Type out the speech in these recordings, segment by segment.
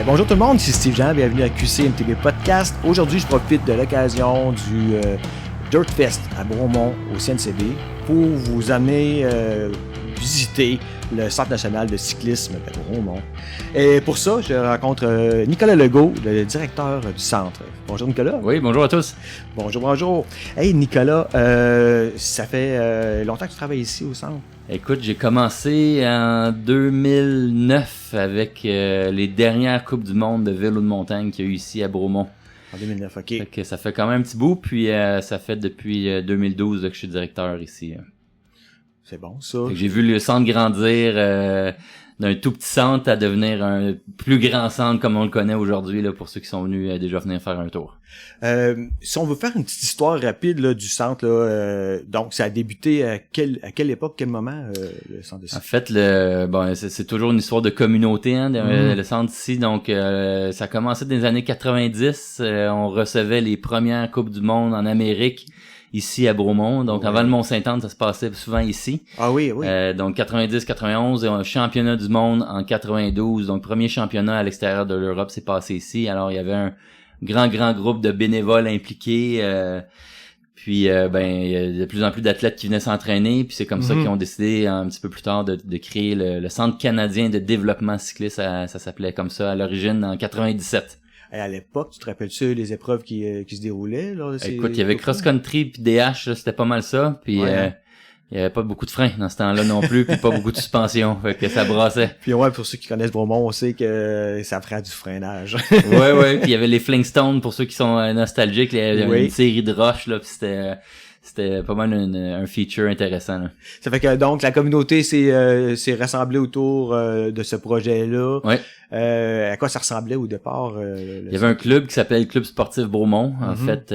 Bonjour tout le monde, c'est Steve Jean, bienvenue à QCMTB Podcast. Aujourd'hui, je profite de l'occasion du Dirt Fest à Bromont au CNCB pour vous amener visiter le Centre national de cyclisme de Bromont. Et pour ça, je rencontre Nicolas Legault, le directeur du centre. Bonjour Nicolas. Oui, bonjour à tous. Bonjour. Hey Nicolas, ça fait longtemps que tu travailles ici au centre? Écoute, j'ai commencé en 2009 avec les dernières Coupes du monde de vélo de montagne qu'il y a eu ici à Bromont. En 2009, ok. Fait que ça fait quand même un petit bout, puis ça fait depuis 2012 que je suis directeur ici. C'est bon ça. Fait que j'ai vu le centre grandir d'un tout petit centre à devenir un plus grand centre comme on le connaît aujourd'hui là, pour ceux qui sont venus déjà venir faire un tour. Si on veut faire une petite histoire rapide là, du centre, là, donc ça a débuté à quelle époque, quel moment le centre de cyclisme? En fait, c'est toujours une histoire de communauté, hein, le centre ici. Donc, ça a commencé dans les années 90. On recevait les premières Coupes du monde en Amérique ici à Bromont. Donc, avant le Mont-Sainte-Anne, ça se passait souvent ici. Ah oui. Donc, 90-91, un championnat du monde en 92. Donc, premier championnat à l'extérieur de l'Europe s'est passé ici. Alors, il y avait un grand groupe de bénévoles impliqués. Puis, il y a de plus en plus d'athlètes qui venaient s'entraîner. Puis, c'est comme ça qu'ils ont décidé un petit peu plus tard de créer le Centre canadien de développement cycliste. Ça s'appelait comme ça à l'origine en 97. Et à l'époque, tu te rappelles-tu les épreuves qui se déroulaient? Là, Écoute, il y avait cross-country puis DH, là, c'était pas mal ça. Puis il y avait pas beaucoup de freins dans ce temps-là non plus, puis pas beaucoup de suspension, fait que ça brassait. Puis pour ceux qui connaissent Bromont, on sait que ça ferait du freinage. ouais, puis il y avait les Flintstones pour ceux qui sont nostalgiques, il y avait une série de roches là, puis c'était pas mal un feature intéressant là. Ça fait que donc la communauté s'est rassemblée autour de ce projet-là. Ouais. À quoi ça ressemblait au départ? Il y avait un club qui s'appelait le Club sportif Bromont. En fait,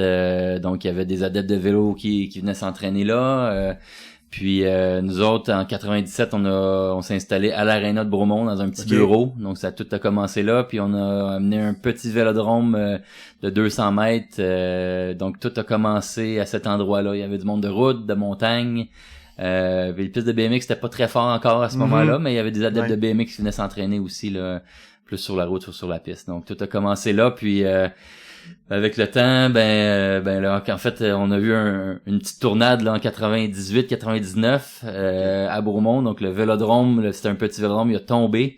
donc il y avait des adeptes de vélo qui venaient s'entraîner là. Puis nous autres, en 97, on s'est installé à l'aréna de Bromont dans un petit bureau. Donc tout a commencé là. Puis on a amené un petit vélodrome de 200 mètres. Donc tout a commencé à cet endroit-là. Il y avait du monde de route, de montagne. Les pistes de BMX c'était pas très fort encore à ce moment-là, mais il y avait des adeptes de BMX qui venaient s'entraîner aussi là, plus sur la route ou sur la piste. Donc tout a commencé là. Puis avec le temps, là, en fait, on a eu une petite tournade là en 98-99 à Bromont. Donc le vélodrome, là, c'était un petit vélodrome, il a tombé.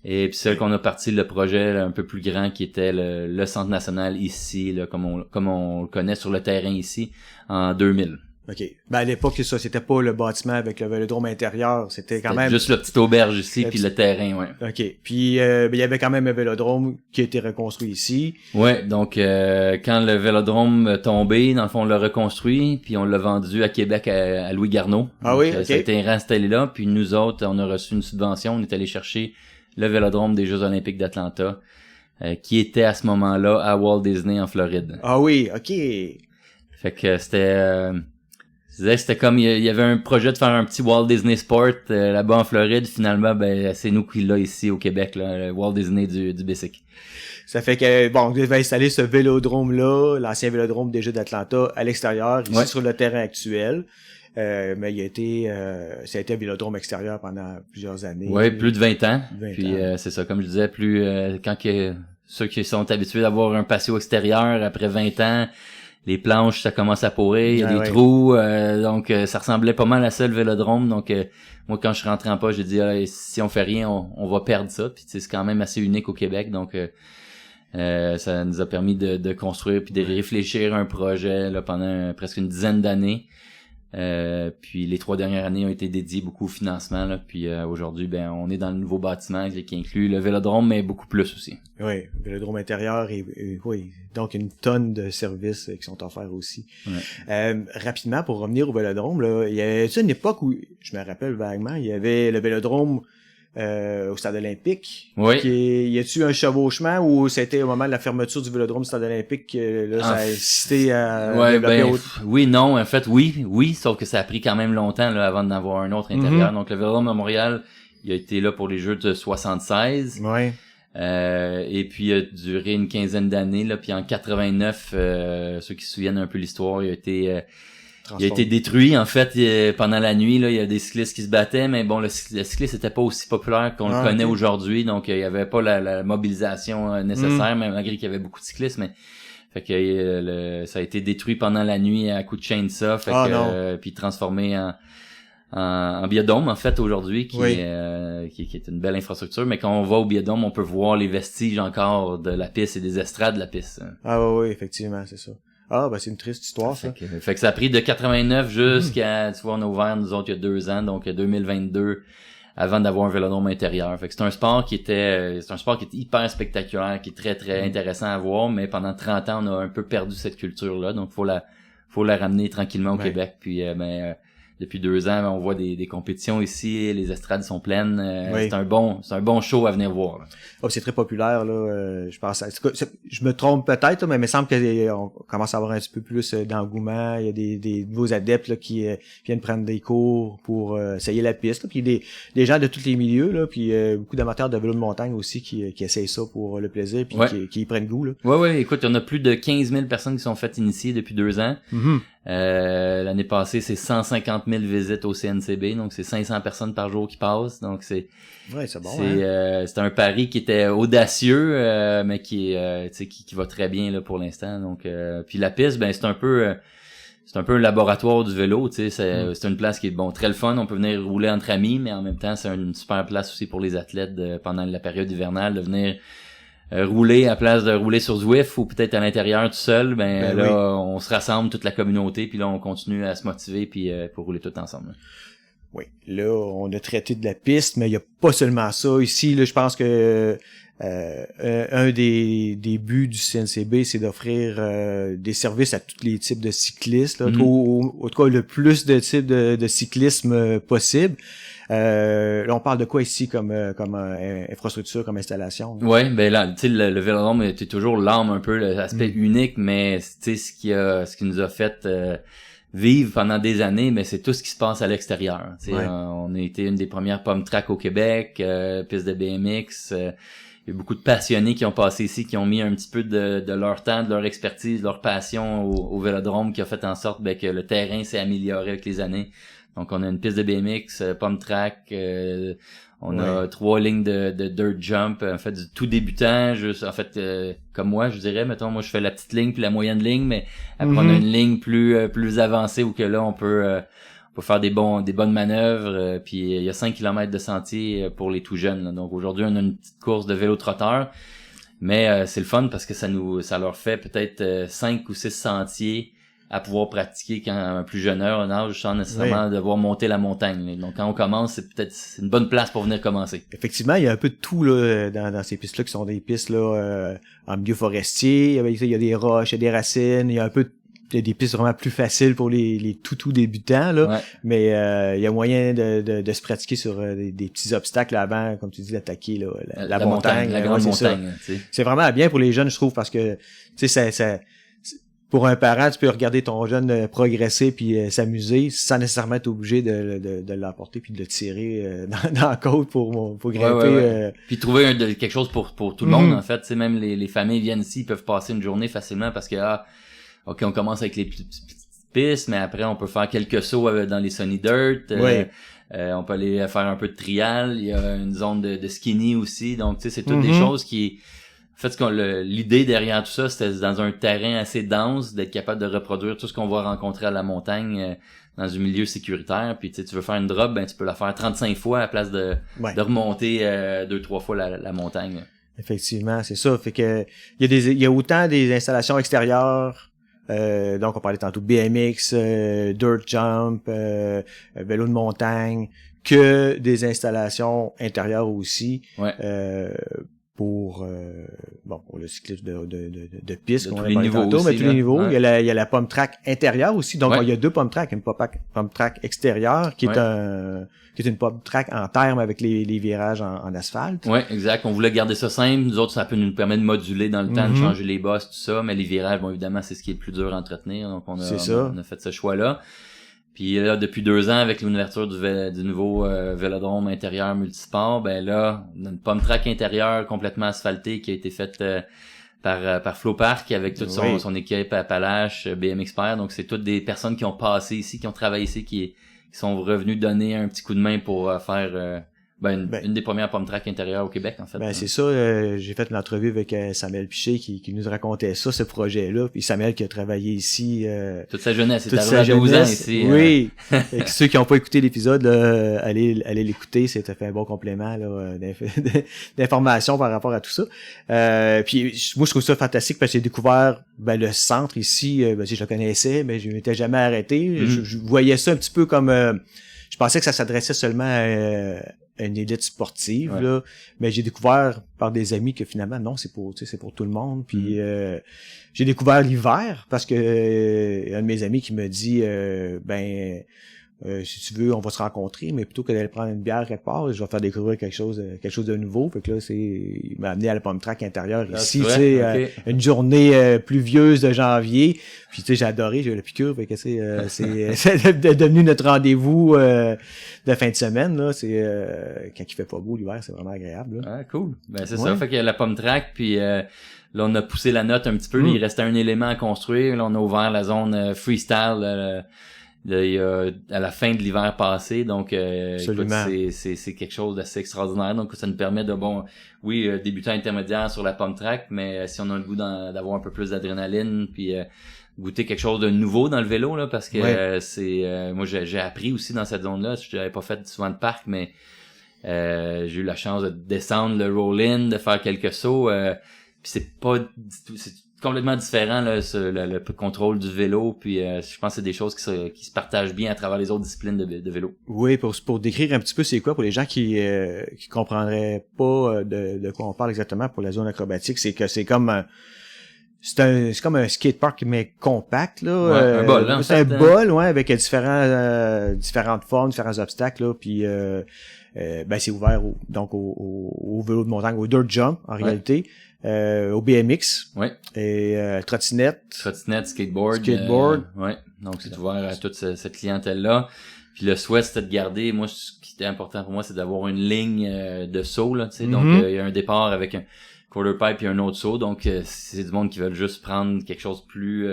Et puis c'est qu'on a parti le projet là, un peu plus grand qui était le Centre national ici, là, comme on le connaît sur le terrain ici, en 2000. OK. À l'époque, c'est ça, c'était pas le bâtiment avec le vélodrome intérieur, c'était quand même juste le petit auberge ici puis le terrain, ouais. OK. Puis il y avait quand même un vélodrome qui a été reconstruit ici. Ouais, donc quand le vélodrome est tombé, dans le fond on l'a reconstruit puis on l'a vendu à Québec à Louis Garneau. Ah donc, oui, OK. Ça a été réinstallé là, puis nous autres, on a reçu une subvention, on est allé chercher le vélodrome des Jeux olympiques d'Atlanta qui était à ce moment-là à Walt Disney en Floride. Ah oui, OK. Fait que c'était comme il y avait un projet de faire un petit Walt Disney Sport là-bas en Floride. Finalement, c'est nous qui l'a ici au Québec, là, le Walt Disney du Bessic. Ça fait que vous avez installé ce vélodrome-là, l'ancien vélodrome des Jeux d'Atlanta, à l'extérieur, ici sur le terrain actuel. Mais ça a été un vélodrome extérieur pendant plusieurs années. Oui, plus de 20 ans. 20 Puis ans. c'est ça, comme je disais, ceux qui sont habitués d'avoir un patio extérieur après 20 ans. Les planches, ça commence à pourrir, il y a des trous, donc ça ressemblait pas mal à ça le vélodrome. Donc moi quand je suis rentré en poste, j'ai dit si on fait rien, on va perdre ça. Puis c'est quand même assez unique au Québec, donc ça nous a permis de construire puis de réfléchir un projet là, pendant presque une dizaine d'années. Puis les 3 dernières années ont été dédiées beaucoup au financement là, puis aujourd'hui on est dans le nouveau bâtiment qui inclut le vélodrome mais beaucoup plus aussi. Oui, le vélodrome intérieur et oui, donc une tonne de services qui sont offerts aussi. Ouais. Rapidement pour revenir au vélodrome là, il y avait une époque où je me rappelle vaguement, il y avait le vélodrome au Stade olympique. Oui. Y a-tu un chevauchement ou c'était au moment de la fermeture du vélodrome du Stade olympique là ça a incité à développer oui, non, en fait oui, sauf que ça a pris quand même longtemps là avant d'en avoir un autre intérieur. Donc le vélodrome à Montréal, il a été là pour les Jeux de 76. Ouais. Et puis il a duré une quinzaine d'années là, puis en 89 ceux qui se souviennent un peu l'histoire, il a été Il a été détruit, en fait, pendant la nuit, là, il y a des cyclistes qui se battaient, mais bon, le cycliste était pas aussi populaire qu'on le connaît aujourd'hui, donc il y avait pas la mobilisation nécessaire, même malgré qu'il y avait beaucoup de cyclistes, mais fait que ça a été détruit pendant la nuit à coup de chainsaw, puis transformé en biodôme, en fait, aujourd'hui, qui est une belle infrastructure, mais quand on va au biodôme, on peut voir les vestiges encore de la piste et des estrades de la piste. Ah oui, effectivement, c'est ça. Ah, ben c'est une triste histoire, ça. Fait que ça a pris de 89 jusqu'à, tu vois, on a ouvert, nous autres, il y a 2 ans, donc 2022, avant d'avoir un vélodrome intérieur. Fait que c'est un sport qui est hyper spectaculaire, qui est très, très intéressant à voir, mais pendant 30 ans, on a un peu perdu cette culture-là, donc faut la ramener tranquillement au Québec, puis, depuis 2 ans, on voit des compétitions ici, les estrades sont pleines. C'est un bon show à venir voir. Oh, c'est très populaire là. Je pense. Je me trompe peut-être, mais il me semble qu'on commence à avoir un petit peu plus d'engouement. Il y a des nouveaux adeptes là qui viennent prendre des cours pour essayer la piste. Là. Puis des gens de tous les milieux là. Puis beaucoup d'amateurs de vélo de montagne aussi qui essayent ça pour le plaisir puis qui y prennent goût là. Ouais. Écoute, on a plus de 15 000 personnes qui sont faites initier depuis 2 ans. Mm-hmm. L'année passée, c'est 150 000 visites au CNCB, donc c'est 500 personnes par jour qui passent, donc c'est bon, c'est un pari qui était audacieux, mais qui va très bien là pour l'instant. Donc puis la piste, ben c'est un peu un laboratoire du vélo, tu sais, c'est une place qui est très le fun, on peut venir rouler entre amis, mais en même temps c'est une super place aussi pour les athlètes pendant la période hivernale de venir rouler à place de rouler sur Zwift ou peut-être à l'intérieur tout seul, on se rassemble toute la communauté puis là on continue à se motiver puis pour rouler tout ensemble. Oui, là on a traité de la piste, mais il y a pas seulement ça ici. Là, je pense que un des buts du CNCB, c'est d'offrir des services à tous les types de cyclistes, là, au tout cas le plus de types de cyclisme possible. Là, on parle de quoi ici comme infrastructure, comme installation? Ouais, ben là, tu sais, le vélodrome était toujours l'âme un peu, l'aspect unique, mais tu sais, ce qui nous a fait vivre pendant des années, mais c'est tout ce qui se passe à l'extérieur. Tu sais, on a été une des premières pump track au Québec, piste de BMX. Il y a beaucoup de passionnés qui ont passé ici, qui ont mis un petit peu de leur temps, de leur expertise, de leur passion au vélodrome, qui a fait en sorte que le terrain s'est amélioré avec les années. Donc, on a une piste de BMX, pump track, on a 3 lignes de dirt jump, en fait, du tout débutant, comme moi, je dirais, mettons, moi, je fais la petite ligne puis la moyenne ligne, mais après, on a une ligne plus avancée où que là, on peut faire des bonnes manœuvres, puis il y a 5 km de sentier pour les tout jeunes, là. Donc, aujourd'hui, on a une petite course de vélo-trotteur, mais c'est le fun parce que ça leur fait peut-être 5 ou 6 sentiers à pouvoir pratiquer quand un plus jeune âge sans nécessairement devoir monter la montagne. Donc quand on commence, c'est une bonne place pour venir commencer. Effectivement, il y a un peu de tout là dans ces pistes-là qui sont des pistes là en milieu forestier. Il y a des roches, il y a des racines, il y a des pistes vraiment plus faciles pour les tout débutants là, mais il y a moyen de se pratiquer sur des petits obstacles là, avant, comme tu dis, d'attaquer là, la montagne, la grande montagne. C'est vraiment bien pour les jeunes, je trouve, parce que tu sais ça pour un parent, tu peux regarder ton jeune progresser puis s'amuser sans nécessairement être obligé de l'emporter puis de le tirer dans la côte pour grimper. Puis trouver quelque chose pour tout le monde, en fait. Tu sais, même les familles viennent ici, ils peuvent passer une journée facilement parce que OK, on commence avec les petites pistes, mais après on peut faire quelques sauts dans les sunny dirt. On peut aller faire un peu de trial. Il y a une zone de skinny aussi. Donc tu sais, c'est toutes des choses qui... En fait, l'idée derrière tout ça, c'était dans un terrain assez dense, d'être capable de reproduire tout ce qu'on va rencontrer à la montagne dans un milieu sécuritaire. Puis tu veux faire une drop, tu peux la faire 35 fois à la place de remonter 2-3 fois la montagne. Effectivement, c'est ça. Fait que il y a autant des installations extérieures. Donc on parlait tantôt BMX, dirt jump, vélo de montagne, que des installations intérieures aussi. Pour le cyclisme de piste qu'on a parlé tantôt, mais tous les niveaux. Il y a la pump track intérieure aussi. Donc il y a 2 pump tracks, une pump track extérieure qui est une pump track en terre avec les virages en asphalte. Ouais, exact. On voulait garder ça simple. Nous autres, ça peut nous permettre de moduler dans le temps, de changer les bosses, tout ça, mais les virages, bon, évidemment, c'est ce qui est le plus dur à entretenir. Donc on a fait ce choix-là. Puis là, depuis 2 ans, avec l'ouverture du nouveau vélodrome intérieur multisport, ben là, on a une pump track intérieure complètement asphaltée qui a été faite par Flo Park avec toute son équipe Appalache, BM Expert. Donc c'est toutes des personnes qui ont passé ici, qui ont travaillé ici, qui sont revenus donner un petit coup de main pour faire une des premières pommes track intérieures au Québec, en fait. C'est ça. J'ai fait une entrevue avec Samuel Piché qui nous racontait ça, ce projet-là. Puis Samuel qui a travaillé ici... toute sa jeunesse. Il est arrivé à 12 ans ici. Oui. Et ceux qui n'ont pas écouté l'épisode, là, allez l'écouter. C'était fait un bon complément là, d'informations par rapport à tout ça. Puis moi, je trouve ça fantastique parce que j'ai découvert le centre ici. Je le connaissais, mais je m'étais jamais arrêté. Je voyais ça un petit peu comme... je pensais que ça s'adressait seulement à une élite sportive, là, mais j'ai découvert par des amis que finalement non, c'est pour tout le monde. Puis j'ai découvert l'hiver parce que un de mes amis qui me dit si tu veux, on va se rencontrer, mais plutôt que d'aller prendre une bière quelque part, je vais faire découvrir quelque chose de nouveau. Fait que là, il m'a amené à la pomme track intérieure ici, une journée pluvieuse de janvier. Puis j'ai adoré, j'ai eu la piqûre, fait que c'est devenu notre rendez-vous de fin de semaine. Là, c'est quand il fait pas beau l'hiver, c'est vraiment agréable. Là. Ah, cool. C'est ça. Fait qu'il y a la pomme track, puis là on a poussé la note un petit peu. Il restait un élément à construire. Là, on a ouvert la zone freestyle. À la fin de l'hiver passé, donc écoute, c'est quelque chose d'assez extraordinaire. Donc ça nous permet de débuter intermédiaire sur la pomme track, mais si on a le goût d'avoir un peu plus d'adrénaline, puis goûter quelque chose de nouveau dans le vélo là, parce que moi j'ai appris aussi dans cette zone là. Je n'avais pas fait souvent de parc, mais j'ai eu la chance de descendre le roll-in, de faire quelques sauts. Puis c'est complètement différent là, le contrôle du vélo, puis je pense que c'est des choses qui se partagent bien à travers les autres disciplines de vélo. Oui, pour décrire un petit peu c'est quoi pour les gens qui comprendraient pas de quoi on parle exactement pour la zone acrobatique, c'est que c'est comme un skatepark mais compact là, un bol là, c'est un bol avec différentes formes, différents obstacles là, puis c'est ouvert au vélo de montagne, au dirt jump en réalité. Au BMX et trottinette, skateboard, donc c'est ouvert à toute cette clientèle là. Puis le souhait c'était de garder, moi ce qui était important pour moi c'est d'avoir une ligne de saut là, tu sais. Donc il y a un départ avec un quarter pipe et un autre saut, donc c'est du monde qui veulent juste prendre quelque chose de plus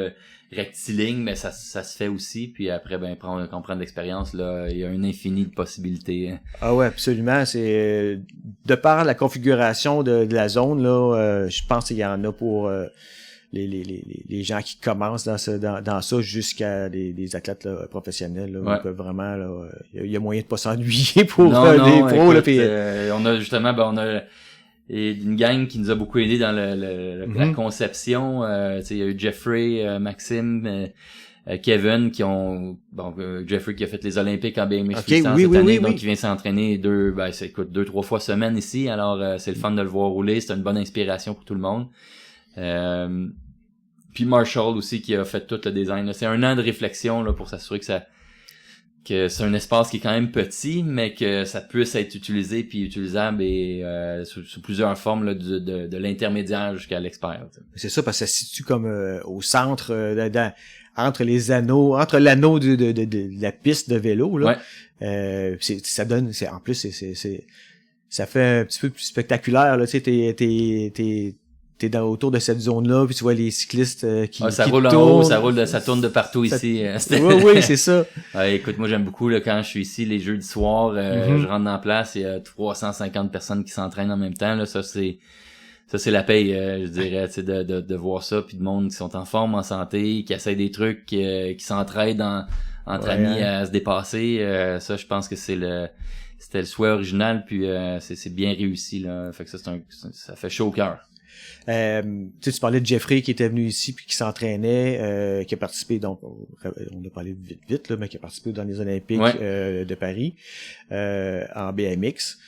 rectiligne, mais ça se fait aussi, puis après quand on prend de l'expérience là, il y a un infini de possibilités. Ah ouais, absolument, c'est de par la configuration de la zone là, je pense qu'il y en a pour les gens qui commencent dans ça jusqu'à des athlètes là, professionnels là, ils peuvent vraiment là, il y a moyen de pas s'ennuyer pour des pros là, puis on a justement et une gang qui nous a beaucoup aidé dans la conception. Il y a eu Jeffrey, Maxime, Kevin qui ont Jeffrey qui a fait les Olympiques en BMX cette année, donc il vient s'entraîner 2-3 fois semaine ici. Alors c'est le fun de le voir rouler, c'est une bonne inspiration pour tout le monde. Puis Marshall aussi qui a fait tout le design. Là. C'est un an de réflexion là pour s'assurer que c'est un espace qui est quand même petit, mais que ça puisse être utilisé puis utilisable et sous plusieurs formes là, de l'intermédiaire jusqu'à l'expert. T'sais. C'est ça, parce que ça se situe comme au centre, entre les anneaux, entre l'anneau de la piste de vélo là. Ça donne, en plus ça fait un petit peu plus spectaculaire là. Tu sais, t'es autour de cette zone-là, puis tu vois les cyclistes ça roule en haut, ça tourne de partout ici. Oui, c'est ça. Écoute, moi j'aime beaucoup là, quand je suis ici les jeudis soirs, je rentre dans la place, il y a 350 personnes qui s'entraînent en même temps. Là, ça c'est la paye, je dirais, tu sais, de voir ça, puis de monde qui sont en forme, en santé, qui essayent des trucs, qui s'entraident entre amis à se dépasser. Ça, je pense que c'était le souhait original, puis c'est bien réussi là. Fait que ça fait chaud au cœur. Tu parlais de Jeffrey qui était venu ici puis qui s'entraînait, qui a participé, donc on a parlé vite là, mais qui a participé dans les Olympiques de Paris en BMX.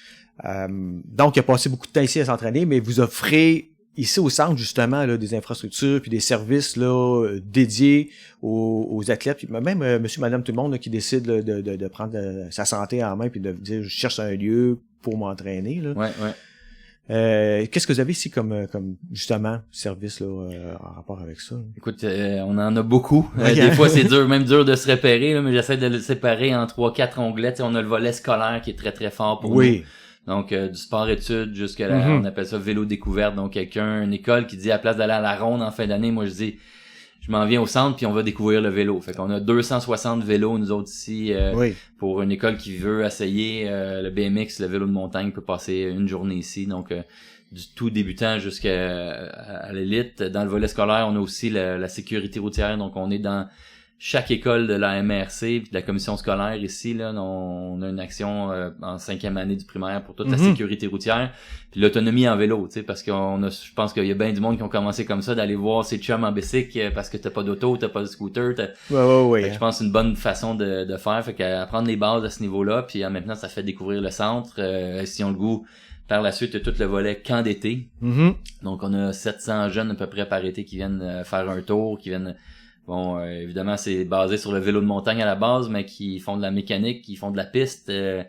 Donc il a passé beaucoup de temps ici à s'entraîner, mais vous offrez ici au centre justement là, des infrastructures puis des services là dédiés aux athlètes, puis même monsieur, madame, tout le monde là, qui décide là, de prendre sa santé en main puis de dire je cherche un lieu pour m'entraîner là. Qu'est-ce que vous avez ici comme justement service là en rapport avec ça? Écoute, on en a beaucoup. Des fois c'est dur de se repérer là, mais j'essaie de le séparer en 3-4 onglets. T'sais, on a le volet scolaire qui est très très fort pour nous. Donc, du sport-études jusqu'à on appelle ça vélo découverte. Donc, une école qui dit, à la place d'aller à la ronde en fin d'année, moi, je dis, je m'en viens au centre puis on va découvrir le vélo. Fait qu'on a 260 vélos, nous autres ici, pour une école qui veut essayer le BMX, le vélo de montagne, peut passer une journée ici. Donc, du tout débutant jusqu'à l'élite. Dans le volet scolaire, on a aussi la sécurité routière. Donc, on est dans chaque école de la MRC puis de la commission scolaire ici, là, on a une action en 5e année du primaire pour toute la sécurité routière puis l'autonomie en vélo, tu sais, parce je pense qu'il y a bien du monde qui ont commencé comme ça, d'aller voir ses chums en bicycle parce que t'as pas d'auto, t'as pas de scooter, ouais. Je pense que c'est une bonne façon de faire, fait qu'apprendre les bases à ce niveau-là, puis maintenant ça fait découvrir le centre, si on le goût. Par la suite, il y a tout le volet camp d'été. Donc on a 700 jeunes à peu près par été qui viennent faire un tour, qui viennent. Bon, évidemment, c'est basé sur le vélo de montagne à la base, mais qui font de la mécanique, qui font de la piste. Fait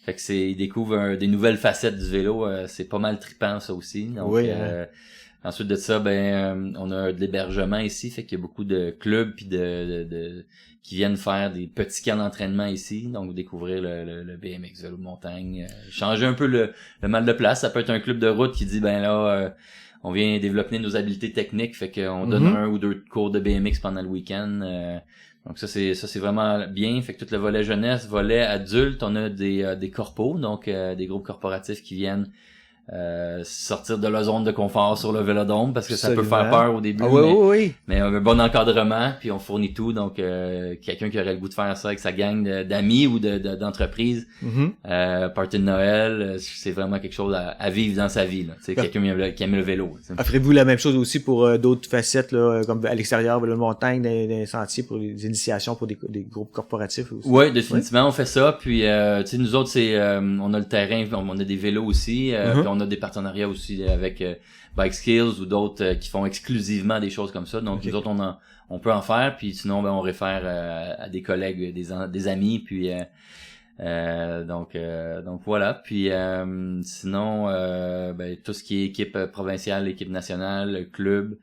que ils découvrent des nouvelles facettes du vélo. C'est pas mal trippant, ça aussi. Donc, ensuite de ça, on a de l'hébergement ici. Fait qu'il y a beaucoup de clubs puis qui viennent faire des petits camps d'entraînement ici. Donc, découvrir le BMX, vélo de montagne. Changer un peu le mal de place. Ça peut être un club de route qui dit, on vient développer nos habiletés techniques, fait qu'on donne 1 ou 2 cours de BMX pendant le week-end. Donc ça c'est vraiment bien. Fait que tout le volet jeunesse, volet adulte, on a des corpos, donc des groupes corporatifs qui viennent sortir de leur zone de confort sur le vélodrome parce que ça peut faire peur au début, mais un bon encadrement, puis on fournit tout. Donc quelqu'un qui aurait le goût de faire ça avec sa gang d'amis ou d'entreprises, party de Noël, c'est vraiment quelque chose à vivre dans sa vie, là. Tu sais, quelqu'un qui aime le vélo. Ferez-vous la même chose aussi pour d'autres facettes là, comme à l'extérieur, vélo de montagne, des sentiers pour les initiations pour des groupes corporatifs aussi? Oui, définitivement on fait ça. Puis tu sais, nous autres c'est on a le terrain, on a des vélos aussi, puis on a des partenariats aussi avec Bike Skills ou d'autres qui font exclusivement des choses comme ça. Donc nous autres on peut en faire, puis sinon on réfère à des collègues, des amis, puis donc voilà. Puis sinon tout ce qui est équipe provinciale, équipe nationale, club.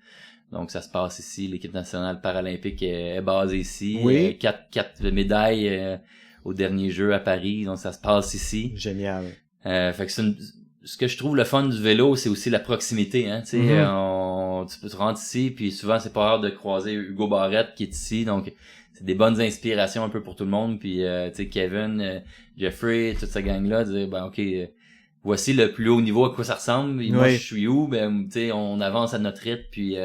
Donc ça se passe ici, l'équipe nationale paralympique est basée ici. Oui. 4 médailles au dernier jeu à Paris, donc ça se passe ici. Génial. Fait que ce que je trouve le fun du vélo, c'est aussi la proximité, hein. Tu sais, tu peux te rendre ici, puis souvent c'est pas rare de croiser Hugo Barrette qui est ici, donc c'est des bonnes inspirations un peu pour tout le monde. Puis tu sais, Kevin, Jeffrey, toute cette gang là, dire voici le plus haut niveau à quoi ça ressemble. Et moi je suis où? Tu sais, on avance à notre rythme, puis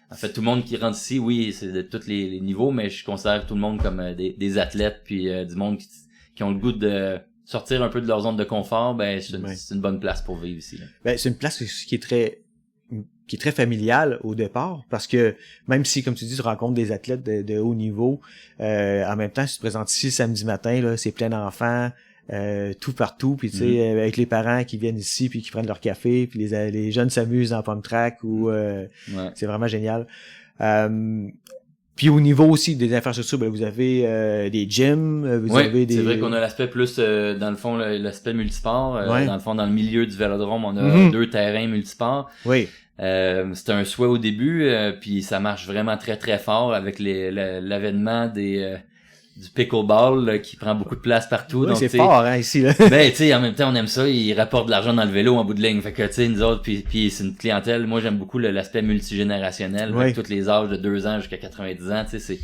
en fait tout le monde qui rentre ici, oui, c'est de tous les niveaux, mais je considère tout le monde comme des athlètes, puis du monde qui ont le goût de sortir un peu de leur zone de confort. C'est une bonne place pour vivre ici, là. C'est une place qui est très familiale au départ, parce que même si, comme tu dis, tu rencontres des athlètes de haut niveau, en même temps, si tu te présentes ici le samedi matin, là, c'est plein d'enfants, tout partout, puis tu sais, avec les parents qui viennent ici puis qui prennent leur café, puis les jeunes s'amusent en pomme track, ou c'est vraiment génial. Puis au niveau aussi des infrastructures, vous avez des gyms, avez des... c'est vrai qu'on a l'aspect plus, dans le fond, l'aspect multisport. Dans le fond, dans le milieu du vélodrome, on a 2 terrains multisports. Oui. C'était un souhait au début, puis ça marche vraiment très très fort avec l'avènement du pickleball là, qui prend beaucoup de place partout. Oui, donc c'est fort ici là. Tu sais, en même temps on aime ça, ils rapportent de l'argent dans le vélo en bout de ligne. Fait que tu sais, nous autres, puis c'est une clientèle. Moi j'aime beaucoup l'aspect multigénérationnel, avec tous les âges de 2 ans jusqu'à 90 ans. Tu sais,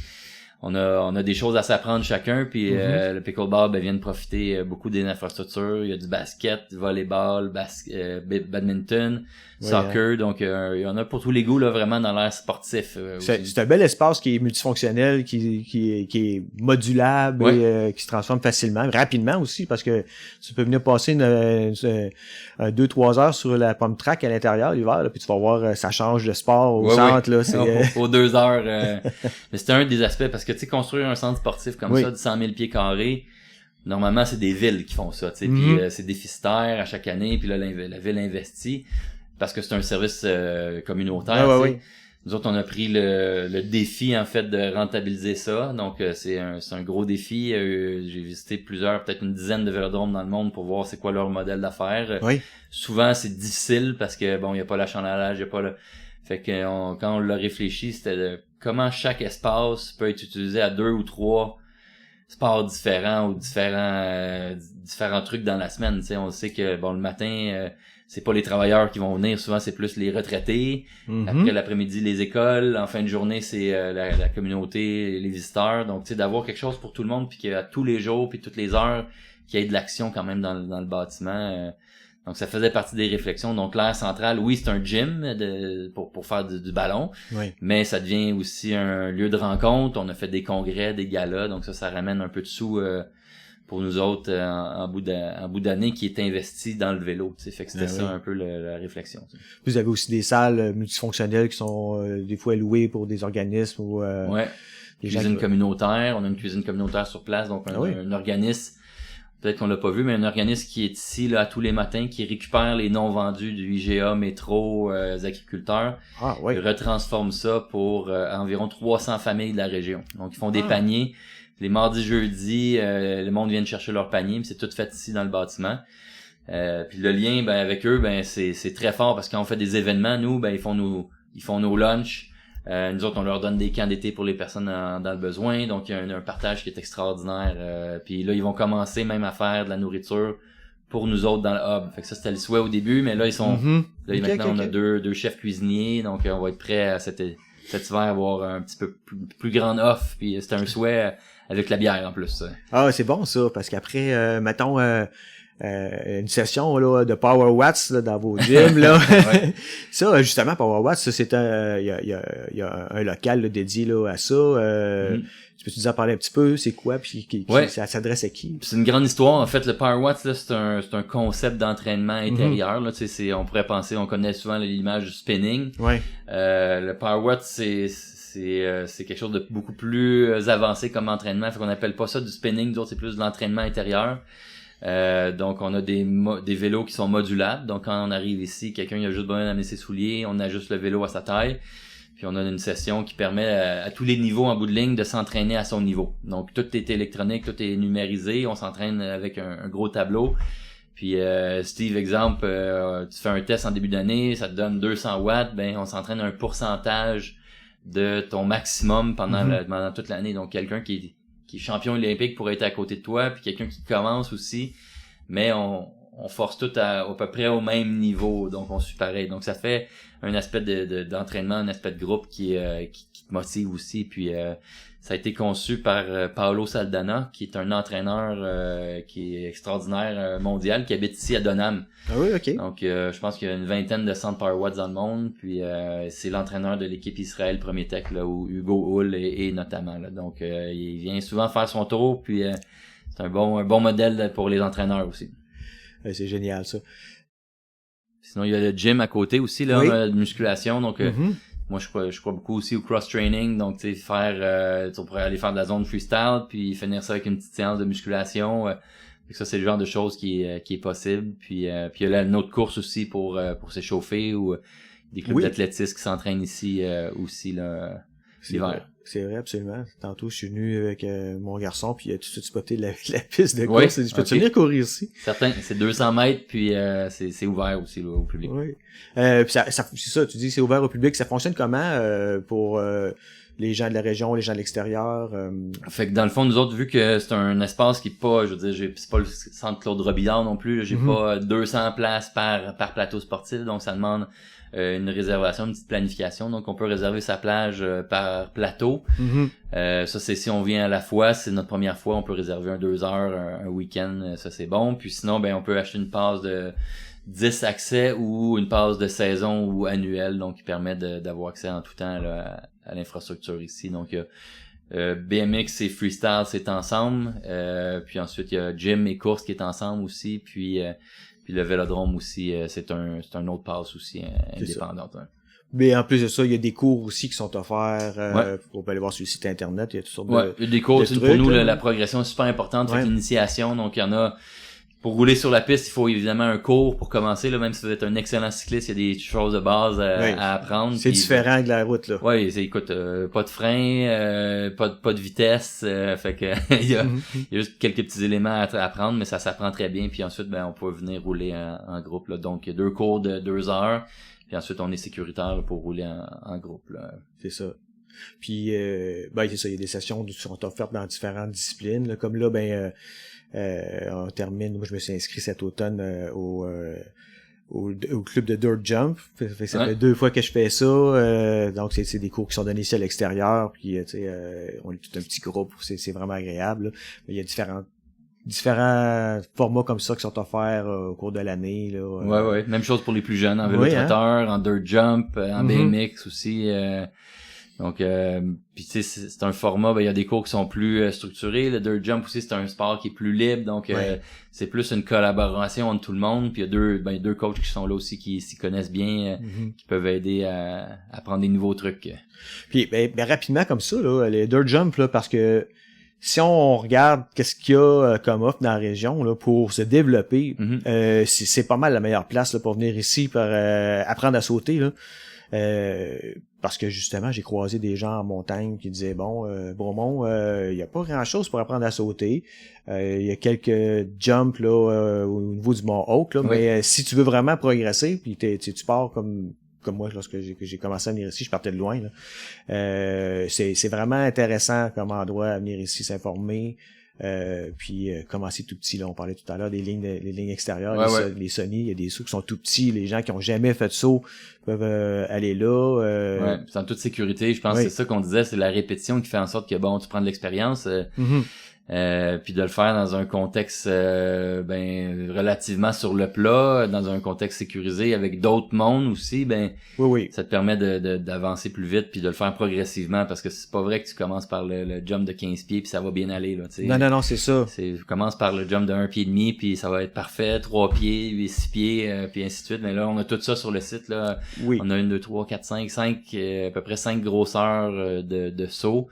on a des choses à s'apprendre chacun, puis le pickleball vient de profiter beaucoup des infrastructures. Il y a du basket, du volleyball, badminton, soccer, donc il y en a pour tous les goûts là, vraiment dans l'air sportif. C'est un bel espace qui est multifonctionnel, qui est modulable, et qui se transforme facilement, rapidement aussi, parce que tu peux venir passer 2-3 heures sur la pomme track à l'intérieur l'hiver, là, puis tu vas voir ça change de sport au centre là, c'est aux 2 heures. Mais c'est un des aspects, parce que tu sais, construire un centre sportif comme ça de 100 000 pieds carrés, normalement c'est des villes qui font ça, tu sais, puis c'est déficitaire à chaque année, puis là la ville investit parce que c'est un service communautaire. Nous autres on a pris le défi en fait de rentabiliser ça, donc c'est un gros défi. J'ai visité peut-être une dizaine de vélodromes dans le monde pour voir c'est quoi leur modèle d'affaires. Souvent c'est difficile parce que il y a pas l'achalandage, il y a pas fait que quand on l'a réfléchi, c'était comment chaque espace peut être utilisé à 2 ou 3 sports différents ou différents trucs dans la semaine. Tu sais, on sait que bon le matin, c'est pas les travailleurs qui vont venir, souvent c'est plus les retraités. Après l'après-midi, les écoles. En fin de journée, c'est la communauté, les visiteurs. Donc, tu sais, d'avoir quelque chose pour tout le monde, puis qu'à tous les jours, puis toutes les heures, qu'il y ait de l'action quand même dans le bâtiment. Donc, ça faisait partie des réflexions. Donc, l'aire centrale, oui, c'est un gym pour faire du ballon, mais ça devient aussi un lieu de rencontre. On a fait des congrès, des galas, donc ça ramène un peu de sous pour nous autres en bout d'année qui est investi dans le vélo. Tu sais. Fait que c'était ça un peu la réflexion. Tu sais. Vous avez aussi des salles multifonctionnelles qui sont des fois louées pour des organismes ou des cuisine communautaire. On a une cuisine communautaire sur place, donc un organisme. Peut-être qu'on l'a pas vu, mais un organisme qui est ici là tous les matins, qui récupère les non vendus du IGA, métro, agriculteurs, et retransforme ça pour environ 300 familles de la région. Donc ils font des paniers. Les mardis, jeudis, le monde vient chercher leur panier, mais c'est tout fait ici dans le bâtiment. Puis le lien avec eux, c'est très fort parce que quand on fait des événements, nous, ils font nos lunchs. Nous autres, on leur donne des camps d'été pour les personnes dans le besoin. Donc, il y a un partage qui est extraordinaire. Puis là, ils vont commencer même à faire de la nourriture pour nous autres dans le hub. Fait que ça, c'était le souhait au début, mais là, ils sont... Là, maintenant, on a deux chefs cuisiniers. Donc, on va être prêt à cet hiver à avoir un petit peu plus grande offre. Puis c'était un souhait avec la bière en plus. Ah, c'est bon ça, parce qu'après, mettons... une session là de Power Watts là, dans vos gyms là. Ça justement Power Watts, ça c'est il y a un local là, dédié là à ça. Tu peux-tu nous en parler un petit peu, c'est quoi puis ça s'adresse à qui? C'est une grande histoire en fait. Le Power Watts là, c'est un concept d'entraînement intérieur là, tu sais, on pourrait penser, on connaît souvent l'image du spinning. Le Power Watts c'est quelque chose de beaucoup plus avancé comme entraînement, fait qu'on appelle pas ça du spinning, nous autres c'est plus de l'entraînement intérieur. Donc on a des vélos qui sont modulables. Donc quand on arrive ici, quelqu'un il a juste besoin d'amener ses souliers, on ajuste le vélo à sa taille. Puis on a une session qui permet à tous les niveaux en bout de ligne de s'entraîner à son niveau. Donc tout est électronique, tout est numérisé, on s'entraîne avec un gros tableau. Puis Steve, exemple, tu fais un test en début d'année, ça te donne 200 watts, on s'entraîne un pourcentage de ton maximum pendant toute l'année. Donc quelqu'un qui est champion olympique pourrait être à côté de toi, puis quelqu'un qui commence aussi, mais on force tout à peu près au même niveau, donc on suit pareil. Donc ça fait un aspect d'entraînement, un aspect de groupe qui te motive aussi. Puis ça a été conçu par Paolo Saldana, qui est un entraîneur qui est extraordinaire mondial, qui habite ici à Donham. Ah oui, ok. Donc je pense qu'il y a une vingtaine de centres Power Watts dans le monde, puis c'est l'entraîneur de l'équipe Israël Premier Tech là, où Hugo Hull est notamment là. Donc il vient souvent faire son tour, puis c'est un bon modèle pour les entraîneurs aussi. C'est génial ça. Sinon il y a le gym à côté aussi là, de musculation, donc moi je crois beaucoup aussi au cross training, donc tu sais on pourrait aller faire de la zone freestyle puis finir ça avec une petite séance de musculation. Ça c'est le genre de choses qui est possible. Puis il y a une autre course aussi pour s'échauffer, ou des clubs d'athlétisme qui s'entraînent ici aussi là l'hiver. C'est vrai, absolument. Tantôt, je suis venu avec mon garçon, puis il a tout de suite spoté la piste de course. Je peux venir courir ici? Certain, c'est 200 mètres, puis c'est ouvert aussi là, au public. Oui. Puis c'est ça, tu dis c'est ouvert au public. Ça fonctionne comment pour les gens de la région, les gens de l'extérieur? Fait que dans le fond, nous autres, vu que c'est un espace qui est pas, je veux dire, c'est pas le centre Claude Robillard non plus, là, j'ai pas 200 places par plateau sportif, donc ça demande une réservation, une petite planification. Donc on peut réserver sa plage par plateau. Ça c'est si on vient à la fois, c'est notre première fois, on peut réserver un 2 heures, un week-end, ça c'est bon. Puis sinon on peut acheter une passe de 10 accès ou une passe de saison ou annuelle, donc qui permet d'avoir accès en tout temps là, à l'infrastructure ici. Donc BMX et freestyle c'est ensemble, puis ensuite il y a gym et course qui est ensemble aussi, puis le vélodrome aussi, c'est un autre pass aussi indépendant. Mais en plus de ça, il y a des cours aussi qui sont offerts. On peut aller voir sur le site internet, il y a toutes sortes il y a des cours, pour nous la progression est super importante, fait l'initiation, donc il y en a. Pour rouler sur la piste, il faut évidemment un cours pour commencer, là, même si vous êtes un excellent cycliste, il y a des choses de base à apprendre. C'est différent de la route, là. Oui, écoute, pas de frein, pas de vitesse, fait que il y a juste quelques petits éléments à apprendre, mais ça s'apprend très bien, puis ensuite on peut venir rouler en groupe, là. Donc il y a 2 cours de 2 heures, puis ensuite on est sécuritaire là, pour rouler en groupe, là. C'est ça. Puis c'est ça, il y a des sessions qui sont offertes dans différentes disciplines. Là, comme là, on termine. Moi, je me suis inscrit cet automne au club de Dirt Jump. Ça fait 2 fois que je fais ça. Donc c'est des cours qui sont donnés ici à l'extérieur. Puis on est tout un petit groupe. C'est vraiment agréable. Là. Il y a différents formats comme ça qui sont offerts au cours de l'année. Là, Ouais. Même chose pour les plus jeunes, en vélo-trotteur, en dirt jump, en BMX aussi. Donc, puis tu sais, c'est un format, il y a des cours qui sont plus structurés. Le dirt jump aussi, c'est un sport qui est plus libre. Donc, c'est plus une collaboration entre tout le monde. Puis il y a deux coachs qui sont là aussi qui s'y connaissent bien, qui peuvent aider à apprendre des nouveaux trucs. Puis rapidement comme ça, là, les dirt jump, là, parce que si on regarde qu'est-ce qu'il y a comme offre dans la région là pour se développer, c'est pas mal la meilleure place là, pour venir ici pour apprendre à sauter là. Parce que justement, j'ai croisé des gens en montagne qui disaient Bromont, il y a pas grand-chose pour apprendre à sauter. Il y a quelques jumps là au niveau du Mont Hawk là, mais si tu veux vraiment progresser, puis tu pars comme moi lorsque j'ai commencé à venir ici, je partais de loin là. C'est vraiment intéressant comme endroit à venir ici s'informer. Puis commencer tout petit là, on parlait tout à l'heure des lignes extérieures, les Sony, il y a des sauts qui sont tout petits, les gens qui ont jamais fait de saut peuvent aller là. C'est en toute sécurité, je pense que c'est ça qu'on disait, c'est la répétition qui fait en sorte que tu prends de l'expérience. Puis de le faire dans un contexte relativement sur le plat, dans un contexte sécurisé avec d'autres mondes aussi, ça te permet d'avancer plus vite puis de le faire progressivement, parce que c'est pas vrai que tu commences par le jump de 15 pieds puis ça va bien aller là, tu sais. Non, c'est ça. Tu commences par le jump de 1,5 pied puis ça va être parfait, 3 pieds, 6 pieds puis ainsi de suite. Mais là on a tout ça sur le site là. On a 1, 2, 3, 4, 5 à peu près 5 grosseurs de sauts,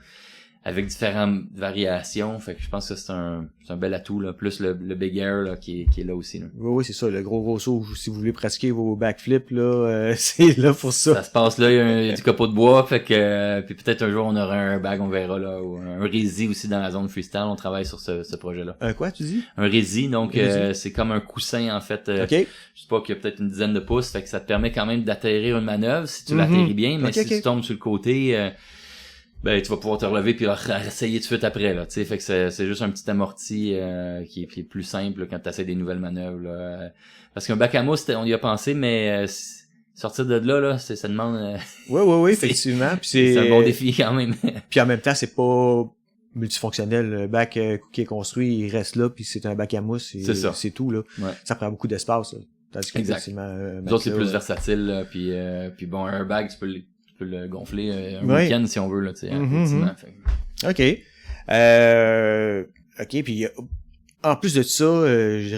avec différentes variations. Fait que je pense que c'est un bel atout là, plus le Big Air là qui est là aussi là. Oui, c'est ça, le gros saut. Si vous voulez pratiquer vos backflips là, c'est là pour ça. Ça se passe là, il y a du copeau de bois, fait que puis peut-être un jour on aura un airbag, on verra là, ou un rési aussi dans la zone freestyle, on travaille sur ce projet là. Un quoi tu dis? Un rési, donc c'est comme un coussin en fait. Je sais pas, qu'il y a peut-être une dizaine de pouces, fait que ça te permet quand même d'atterrir une manœuvre si tu l'atterris bien, mais si tu tombes sur le côté tu vas pouvoir te relever puis essayer tout de suite après là, tu sais. Fait que c'est juste un petit amorti qui est plus simple là, quand tu essaies des nouvelles manœuvres là. Parce qu'un bac à mousse, on y a pensé, mais sortir de là ça demande oui effectivement, puis c'est un bon défi quand même. Puis en même temps, c'est pas multifonctionnel. Le bac qui est construit, il reste là, puis c'est un bac à mousse, c'est tout là. Ça prend beaucoup d'espace là. Tandis que nous autres, c'est plus versatile là, puis bon, un airbag, tu peux le gonfler un week-end si on veut là, tu sais. OK, puis en plus de ça,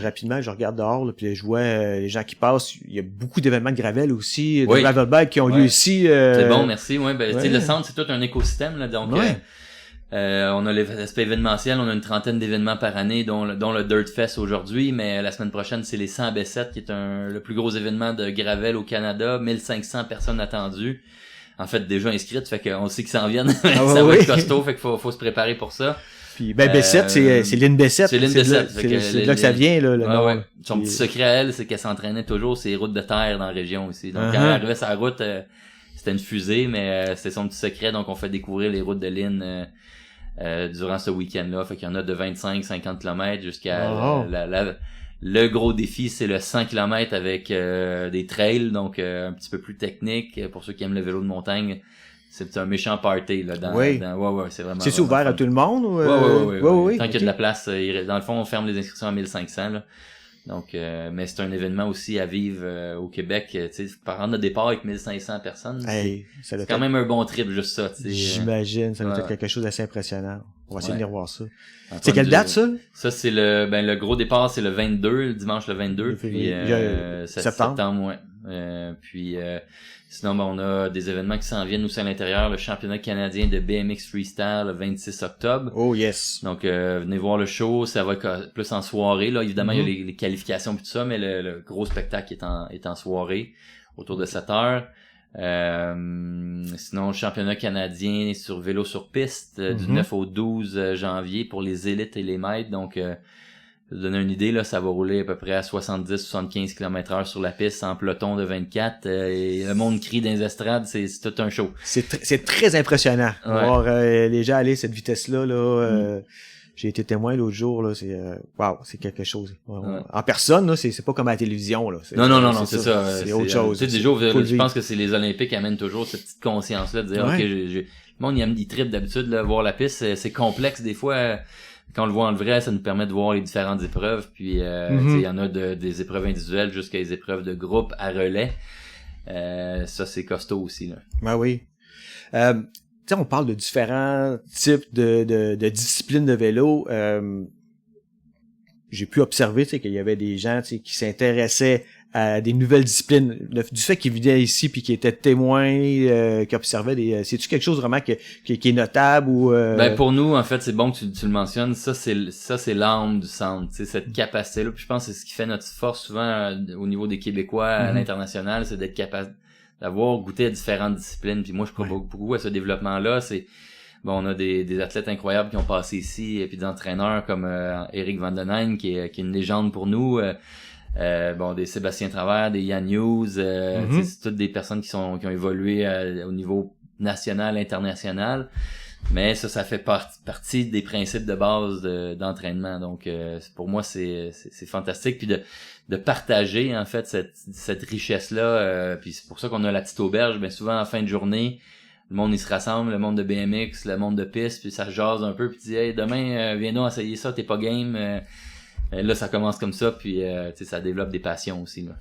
rapidement, je regarde dehors, là, puis je vois les gens qui passent. Il y a beaucoup d'événements de gravel aussi, de gravel bike qui ont lieu ici. C'est bon, merci. Tu sais, le centre, c'est tout un écosystème là, donc on a l'aspect événementiel, on a une trentaine d'événements par année, dont le Dirt Fest aujourd'hui, mais la semaine prochaine, c'est les 100 B7, qui est le plus gros événement de gravel au Canada, 1500 personnes attendues. En fait, déjà inscrites, fait qu'on sait qu'ils s'en viennent. Ça va être costaud, fait qu'il faut se préparer pour ça. Puis B7, c'est Lynn B7. C'est Lynn B7. C'est là que ça vient, là, le nom. Son petit secret à elle, c'est qu'elle s'entraînait toujours sur les routes de terre dans la région aussi. Donc, quand elle arrivait sur la route, c'était une fusée, mais c'est son petit secret. Donc, on fait découvrir les routes de Lynn durant ce week-end-là. Fait qu'il y en a de 25-50 km jusqu'à le gros défi, c'est le 100 km avec des trails, donc un petit peu plus technique. Pour ceux qui aiment le vélo de montagne, c'est un méchant party là. C'est vraiment. C'est ouvert à tout le monde ou Oui. Tant qu'il y a de la place, dans le fond, on ferme les inscriptions à 1500 là. Donc, mais c'est un événement aussi à vivre au Québec. Tu sais, par an de départ avec 1500 personnes, c'est quand même un bon trip juste ça. J'imagine, ça doit être quelque chose d'assez impressionnant. On va essayer de venir voir ça. C'est quelle date ça? Ça c'est le gros départ, c'est le 22, le dimanche le 22, puis septembre, puis sinon on a des événements qui s'en viennent aussi à l'intérieur, le championnat canadien de BMX freestyle le 26 octobre. Oh yes. Donc venez voir le show, ça va être plus en soirée là, évidemment il y a les qualifications et tout ça, mais le gros spectacle est en soirée autour de 7 heures. Sinon, championnat canadien sur vélo sur piste du 9 au 12 janvier pour les élites et les maîtres. Donc donner une idée, là, ça va rouler à peu près à 70-75 km/h sur la piste en peloton de 24. Et le monde crie dans les estrades, c'est tout un show. C'est très impressionnant de voir les gens aller à cette vitesse-là. Là, j'ai été témoin l'autre jour, là, c'est wow, c'est quelque chose. En personne, là, c'est pas comme à la télévision, là. Non, c'est ça. C'est autre chose. Tu sais, déjà, je pense que c'est les Olympiques qui amènent toujours cette petite conscience-là de dire, OK, le monde, il trippe d'habitude, là, voir la piste, c'est complexe des fois. Quand on le voit en vrai, ça nous permet de voir les différentes épreuves. Puis, il y en a des épreuves individuelles jusqu'à des épreuves de groupe à relais. Ça, c'est costaud aussi, là. Ben oui. Tu sais, on parle de différents types de disciplines de vélo. J'ai pu observer, tu sais, qu'il y avait des gens, tu sais, qui s'intéressaient à des nouvelles disciplines. Du fait qu'ils venaient ici puis qu'ils étaient témoins, qui observaient c'est-tu quelque chose vraiment qui est notable ou Ben pour nous, en fait, c'est bon que tu le mentionnes. Ça, c'est l'âme du centre, tu sais, cette capacité-là. Puis je pense que c'est ce qui fait notre force souvent au niveau des Québécois à l'international, c'est d'être capable d'avoir goûté à différentes disciplines. Puis moi, je crois beaucoup à ce développement-là. On a des athlètes incroyables qui ont passé ici, et puis des entraîneurs comme Eric Van Den Heijn, qui est une légende pour nous. Des Sébastien Travers, des Yann Hughes, c'est toutes des personnes qui ont évolué au niveau national, international. Mais ça fait partie des principes de base d'entraînement. Donc pour moi, c'est fantastique. Puis de partager en fait cette richesse-là. Puis c'est pour ça qu'on a la petite auberge. Bien souvent en fin de journée, le monde il se rassemble, le monde de BMX, le monde de piste, puis ça jase un peu, puis tu dis hey, demain viens nous essayer ça, t'es pas game. Là ça commence comme ça, puis ça développe des passions aussi là.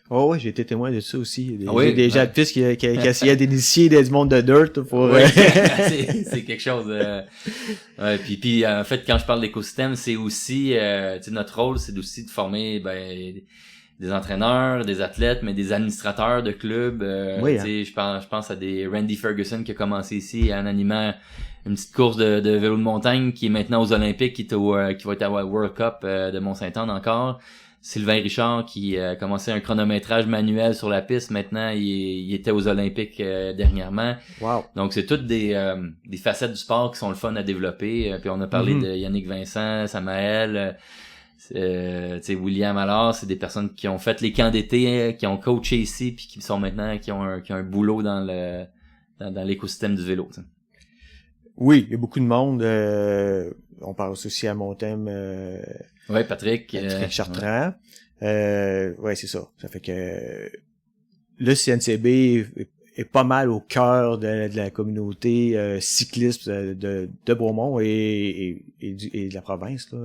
Oh ouais, j'ai été témoin de ça aussi. Des gens de piste qui essayaient d'initier du monde de dirt pour c'est quelque chose puis en fait quand je parle d'écosystème, c'est aussi notre rôle, c'est aussi de former des entraîneurs, des athlètes, mais des administrateurs de clubs. Je pense à des Randy Ferguson qui a commencé ici en animant une petite course de vélo de montagne qui est maintenant aux Olympiques, qui va être à World Cup de Mont-Saint-Anne encore. Sylvain Richard qui a commencé un chronométrage manuel sur la piste. Maintenant, il était aux Olympiques dernièrement. Wow. Donc, c'est toutes des facettes du sport qui sont le fun à développer. Puis on a parlé de Yannick Vincent, Samaël... William alors, c'est des personnes qui ont fait les camps d'été, qui ont coaché ici, puis qui sont maintenant qui ont un boulot dans l'écosystème du vélo. T'sais. Oui, il y a beaucoup de monde. On parle aussi à mon thème. Patrick Chartrand. Ouais, c'est ça. Ça fait que le CNCB est pas mal au cœur de la communauté cycliste de Bromont et de la province là.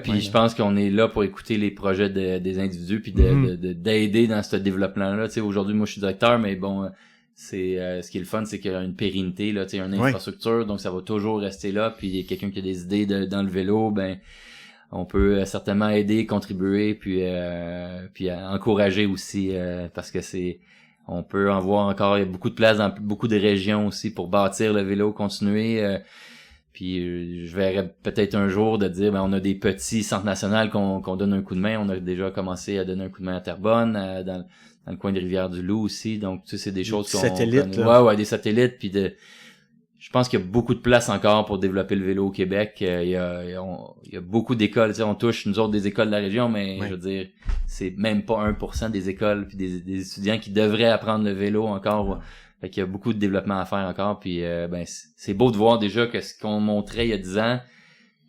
Puis je pense qu'on est là pour écouter les projets des individus puis d'aider dans ce développement-là. Tu sais, aujourd'hui, moi, je suis directeur, mais bon, c'est ce qui est le fun, c'est qu'il y a une pérennité, là, tu sais, une infrastructure, donc ça va toujours rester là. Puis quelqu'un qui a des idées dans le vélo, ben, on peut certainement aider, contribuer, puis encourager aussi, parce que on peut en voir encore, il y a beaucoup de place dans beaucoup de régions aussi pour bâtir le vélo, continuer. Puis je verrais peut-être un jour de dire on a des petits centres nationaux qu'on donne un coup de main. On a déjà commencé à donner un coup de main à Terrebonne, dans le coin de Rivière-du-Loup aussi. Donc tu sais, c'est des choses qu'on satellites. Ouais, des satellites. Puis je pense qu'il y a beaucoup de place encore pour développer le vélo au Québec. Il y a beaucoup d'écoles. Tu sais, on touche nous autres des écoles de la région, mais je veux dire, c'est même pas 1% des écoles puis des étudiants qui devraient apprendre le vélo encore. Fait qu'il y a beaucoup de développement à faire encore, puis c'est beau de voir déjà que ce qu'on montrait il y a 10 ans,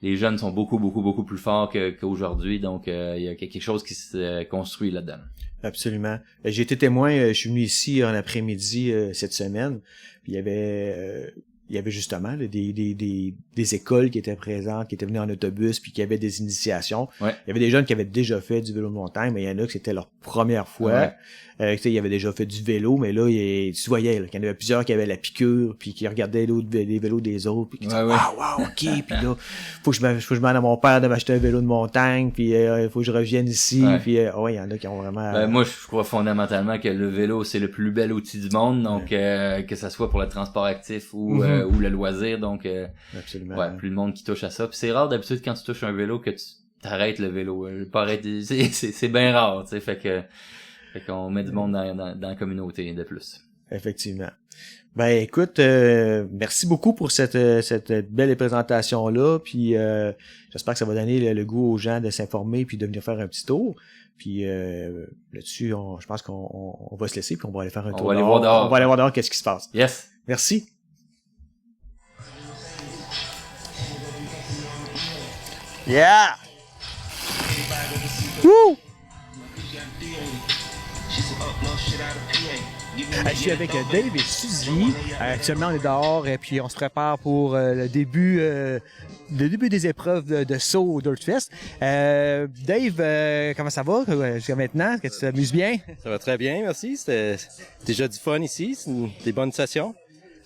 les jeunes sont beaucoup plus forts qu'aujourd'hui, donc il y a quelque chose qui se construit là-dedans. Absolument. J'ai été témoin, je suis venu ici en après-midi cette semaine, puis il y avait justement là, des écoles qui étaient présentes, qui étaient venues en autobus, puis qui avaient des initiations. Il y avait des jeunes qui avaient déjà fait du vélo de montagne, mais il y en a qui c'était leur première fois. Ils avaient déjà fait du vélo, mais là, tu voyais qu'il y en avait plusieurs qui avaient la piqûre, puis qui regardaient les vélos des autres, puis qui disaient wow, ok, puis là, faut que je demande à mon père de m'acheter un vélo de montagne, puis il faut que je revienne ici, puis il y en a qui ont vraiment... moi, je crois fondamentalement que le vélo, c'est le plus bel outil du monde, donc que ça soit pour le transport actif ou le loisir, donc absolument. Plus le monde qui touche à ça. Puis c'est rare d'habitude quand tu touches un vélo que tu t'arrêtes le vélo. C'est bien rare, tu sais, fait qu'on met du monde dans la communauté de plus. Effectivement. Ben écoute, merci beaucoup pour cette belle présentation-là. Puis j'espère que ça va donner le goût aux gens de s'informer puis de venir faire un petit tour. Puis là-dessus, je pense qu'on va se laisser puis on va aller faire un tour. On va aller voir dehors. On va aller voir dehors qu'est-ce qui se passe. Yes. Merci. Yeah! Woo! Je suis avec Dave et Suzy. Actuellement, on est dehors et puis on se prépare pour le début des épreuves de saut au Dirt Fest. Dave, comment ça va jusqu'à maintenant? Est-ce que tu t'amuses bien? Ça va très bien, merci. C'était déjà du fun ici. C'est des bonnes sessions.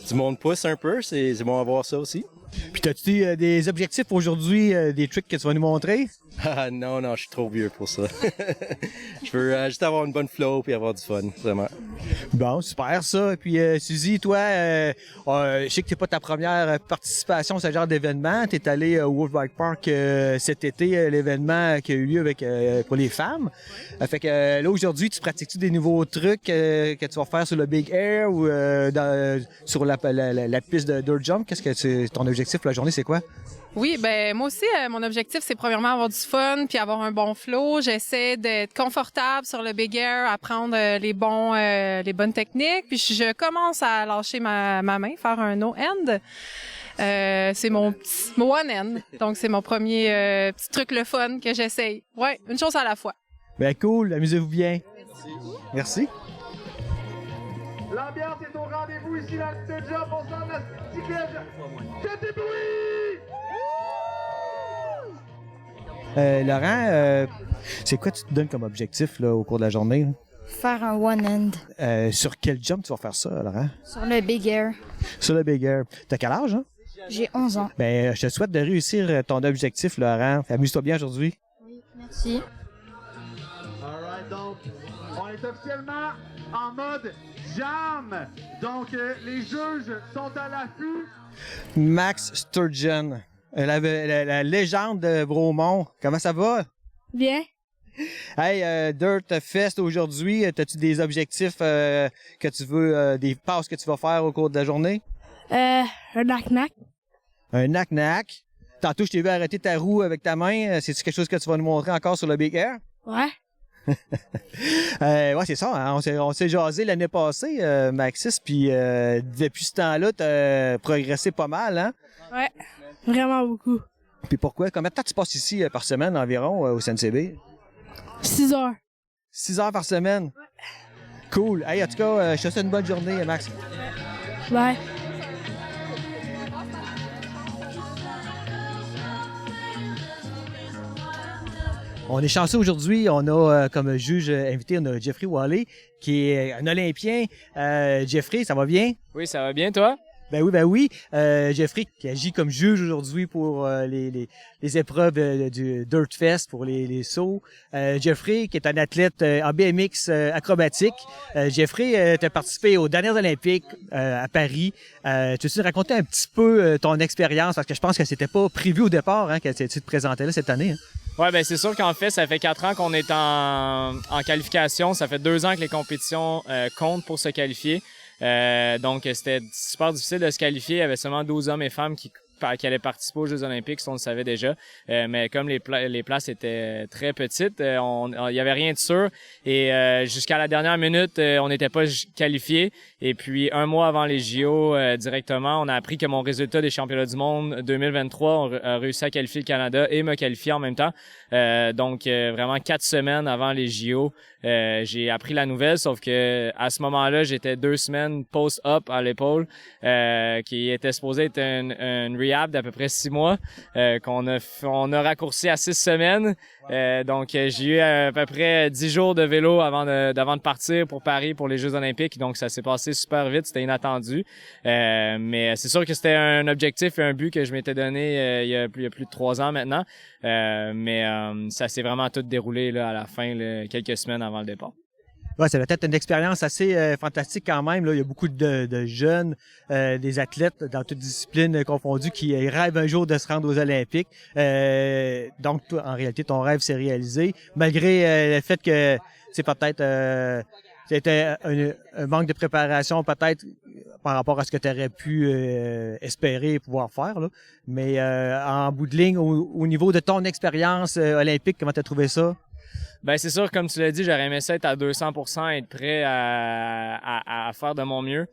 Du monde pousse un peu, c'est bon à voir ça aussi. Puis t'as-tu des objectifs aujourd'hui, des tricks que tu vas nous montrer? Ah non, je suis trop vieux pour ça. Je veux juste avoir une bonne flow et avoir du fun, vraiment. Bon, super ça. Et puis Suzy, toi, je sais que c'est pas ta première participation à ce genre d'événement. T'es allé au World Bike Park cet été, l'événement qui a eu lieu avec pour les femmes. Fait que là aujourd'hui, tu pratiques-tu des nouveaux trucs que tu vas faire sur le Big Air ou sur la piste de Dirt Jump? Qu'est-ce que ton objectif pour la journée, c'est quoi? Oui, ben moi aussi, mon objectif, c'est premièrement avoir du fun puis avoir un bon flow. J'essaie d'être confortable sur le Big Air, apprendre les bonnes techniques. Puis je commence à lâcher ma main, faire un no-end. C'est mon one-end. Donc, c'est mon premier petit truc le fun que j'essaye. Ouais, une chose à la fois. Ben cool, amusez-vous bien. Merci. L'ambiance est au rendez-vous ici dans le Dirt Jump. On sort de la cyclette. Faites du bruit! Laurent, c'est quoi tu te donnes comme objectif là, au cours de la journée? Faire un one-end. Sur quel jump tu vas faire ça, Laurent? Sur le Big Air. Sur le Big Air. T'as quel âge, hein? J'ai 11 ans. Ben, je te souhaite de réussir ton objectif, Laurent. Amuse-toi bien aujourd'hui. Oui, merci. All right, donc, on est officiellement en mode jam. Donc, les juges sont à l'affût. Max Sturgeon, la légende de Bromont. Comment ça va? Bien. Hey, Dirt Fest aujourd'hui, as-tu des objectifs que tu veux, des passes que tu vas faire au cours de la journée? Un knack-knack. Un knack-knack. Tantôt, je t'ai vu arrêter ta roue avec ta main. C'est-tu quelque chose que tu vas nous montrer encore sur le Big Air? Ouais. Ouais, c'est ça. Hein? On s'est jasé l'année passée, Maxis, puis depuis ce temps-là, t'as progressé pas mal, hein? Ouais. Vraiment beaucoup. Puis pourquoi? Combien de temps tu passes ici par semaine environ au CNCB? 6 heures. 6 heures par semaine? Cool. Hey, en tout cas, je te souhaite une bonne journée, Max. Ouais. On est chanceux aujourd'hui. On a comme juge invité, on a Jeffrey Walley, qui est un Olympien. Jeffrey, ça va bien? Oui, ça va bien, toi? Ben oui. Jeffrey qui agit comme juge aujourd'hui pour les épreuves du Dirt Fest, pour les sauts. Jeffrey qui est un athlète en BMX acrobatique. Jeffrey, tu as participé aux dernières Olympiques à Paris. Tu veux-tu nous raconter un petit peu ton expérience? Parce que je pense que c'était pas prévu au départ que tu te présentais là cette année. Hein? Ouais, ben c'est sûr qu'en fait, ça fait 4 ans qu'on est en qualification. Ça fait 2 ans que les compétitions comptent pour se qualifier. Donc, c'était super difficile de se qualifier. Il y avait seulement 12 hommes et femmes qui allaient participer aux Jeux olympiques, ça on le savait déjà. Mais comme les places étaient très petites, il y avait rien de sûr. Et jusqu'à la dernière minute, on n'était pas qualifiés. Et puis, 1 mois avant les JO, directement, on a appris que mon résultat des championnats du monde 2023 a réussi à qualifier le Canada et me qualifier en même temps. Donc, vraiment 4 semaines avant les JO, j'ai appris la nouvelle, sauf que à ce moment-là, j'étais 2 semaines post-op à l'épaule, qui était supposé être une rehab d'à peu près 6 mois, on a raccourci à 6 semaines. Donc, j'ai eu à peu près 10 jours de vélo avant de partir pour Paris pour les Jeux olympiques. Donc, ça s'est passé super vite. C'était inattendu. Mais c'est sûr que c'était un objectif et un but que je m'étais donné il y a plus de 3 ans maintenant. Mais ça s'est vraiment tout déroulé là, à la fin, quelques semaines avant le départ. Ouais, ça va être une expérience assez fantastique quand même. Là. Il y a beaucoup de jeunes, des athlètes dans toutes disciplines confondues qui rêvent un jour de se rendre aux Olympiques. Donc, toi, en réalité, ton rêve s'est réalisé, malgré le fait que c'est peut-être c'était un manque de préparation peut-être par rapport à ce que tu aurais pu espérer pouvoir faire. Là. Mais en bout de ligne, au niveau de ton expérience olympique, comment tu as trouvé ça? Ben c'est sûr, comme tu l'as dit, j'aurais aimé ça être à 200%, être prêt à faire de mon mieux.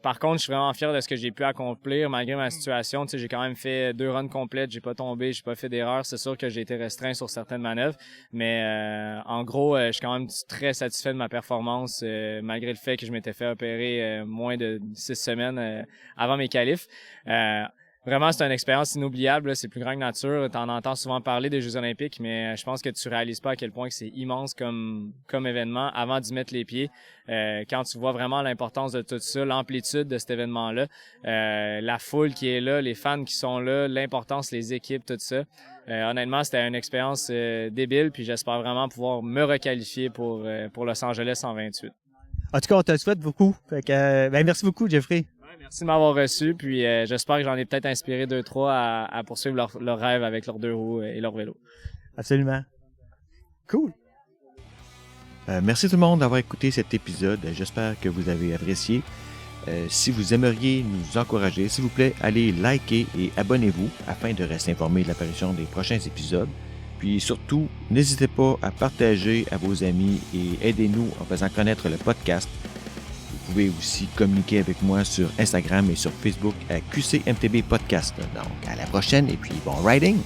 Par contre, je suis vraiment fier de ce que j'ai pu accomplir malgré ma situation. Tu sais, j'ai quand même fait 2 runs complètes, j'ai pas tombé, j'ai pas fait d'erreur. C'est sûr que j'ai été restreint sur certaines manœuvres, mais en gros, je suis quand même très satisfait de ma performance malgré le fait que je m'étais fait opérer moins de 6 semaines avant mes qualifs. Vraiment, c'est une expérience inoubliable. Là. C'est plus grand que nature. T'en entends souvent parler des Jeux olympiques, mais je pense que tu réalises pas à quel point que c'est immense comme événement avant d'y mettre les pieds. Quand tu vois vraiment l'importance de tout ça, l'amplitude de cet événement-là, la foule qui est là, les fans qui sont là, l'importance, les équipes, tout ça. Honnêtement, c'était une expérience débile, puis j'espère vraiment pouvoir me requalifier pour Los Angeles en 28. En tout cas, on te le souhaite beaucoup. Fait que, merci beaucoup, Jeffrey. Merci de m'avoir reçu, puis j'espère que j'en ai peut-être inspiré 2-3 à poursuivre leur rêve avec leurs 2 roues et leur vélo. Absolument. Cool. Merci tout le monde d'avoir écouté cet épisode. J'espère que vous avez apprécié. Si vous aimeriez nous encourager, s'il vous plaît, allez liker et abonnez-vous afin de rester informé de l'apparition des prochains épisodes. Puis surtout, n'hésitez pas à partager à vos amis et aidez-nous en faisant connaître le podcast. Vous pouvez aussi communiquer avec moi sur Instagram et sur Facebook à QCMTB Podcast. Donc, à la prochaine et puis bon riding!